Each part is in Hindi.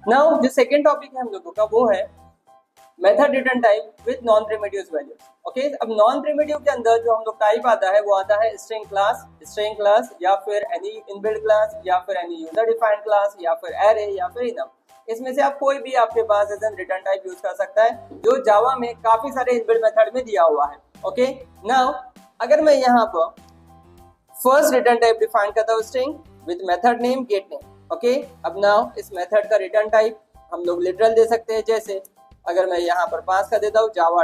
नाउ जो सेकेंड टॉपिक है हम लोगों का वो है method return type with non primitive values. Okay, अब नॉन प्रिमिटिव के अंदर जो हम लोग टाइप आता है वो आता है स्ट्रिंग क्लास या फिर एनी इनबिल्ट क्लास या फिर एनी यूजर डिफाइंड क्लास या फिर एरे या फिर इनम। इसमें से आप कोई भी आपके पास as an return type use कर सकता है जो जावा में काफी सारे इनबिल्ट मेथड में दिया हुआ है। ओके, नाउ अगर मैं यहाँ पर फर्स्ट रिटर्न टाइप डिफाइन करता हूँ string with method name gate name. Okay, अब नाउ इस मेथड का रिटर्न टाइप हम लोग लिटरल दे सकते हैं, जैसे अगर मैं यहाँ पर पास कर देता हूँ जावा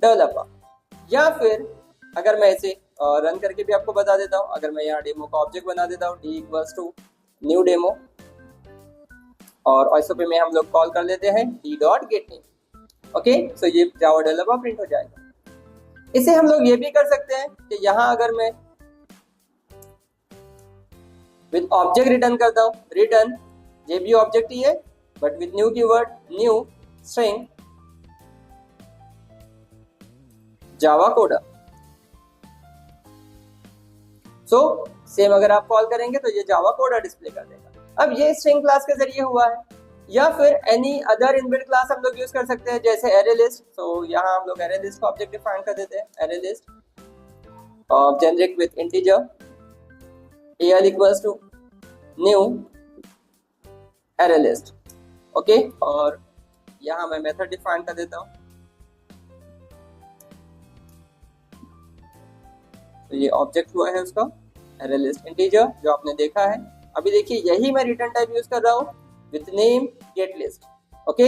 डेवलपर, या फिर अगर मैं इसे रन करके भी आपको बता देता हूँ, अगर मैं यहाँ डेमो का ऑब्जेक्ट बना देता हूँ d equals to new demo और एसओपी में हम लोग कॉल कर लेते हैं d dot get name. Okay, so ये जावा डेवलपर प्रिंट हो जाएगा। इसे हम लोग ये भी कर सकते हैं कि यहाँ अगर मैं विद ऑब्जेक्ट रिटर्न करता हूँ, रिटर्न ये भी ऑब्जेक्ट ही है but with new keyword new string Java कोडा। सो सेम अगर आप कॉल करेंगे तो ये जावा कोडा डिस्प्ले कर देगा। अब ये स्ट्रिंग क्लास के जरिए हुआ है, या फिर एनी अदर इनबिल्ट क्लास हम लोग यूज कर सकते हैं जैसे एरे लिस्ट। तो यहाँ हम लोग एरे लिस्ट का ऑब्जेक्ट डिफाइन कर देते हैं, array list generic with integer al equals to new array list. Okay, और यहाँ मैं मेथड डिफाइन कर देता हूँ, तो ये ऑब्जेक्ट हुआ है उसका एरे लिस्ट इंटीजर जो आपने देखा है। अभी देखिए यही मैं रिटर्न टाइप यूज कर रहा हूँ with name gate list. Okay,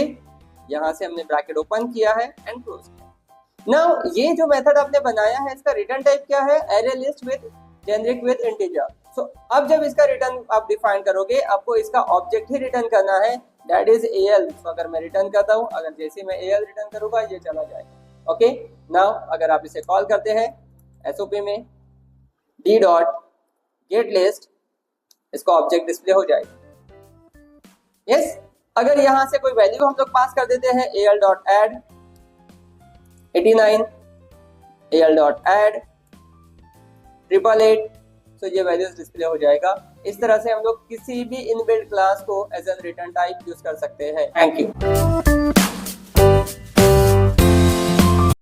यहाँ से हमने ब्रैकेट ओपन किया है एंड क्लोज किया। नाउ ये जो मेथड आपने बनाया है इसका रिटर्न टाइप क्या है, array list with generic with integer. So अब जब इसका रिटर्न आप डिफाइन करोगे आपको इसका ऑब्जेक्ट ही रिटर्न करना है, दैट इज al। तो अगर मैं रिटर्न करता हूँ, अगर जैसे मैं al रिटर्न करूंगा ये चला जाएगा। ओके, नाउ अगर आप इसे कॉल करते हैं एसओपी में d डॉट गेट लिस्ट, इसका ऑब्जेक्ट डिस्प्ले हो जाएगा। यस, अगर यहाँ से कोई वैल्यू हम लोग पास कर देते हैं al डॉट एड 89, al डॉट एड 888, तो ये वैल्यूज डिस्प्ले हो जाएगा। इस तरह से हम लोग किसी भी इनबिल्ट क्लास को as an return type use कर सकते हैं। Thank you.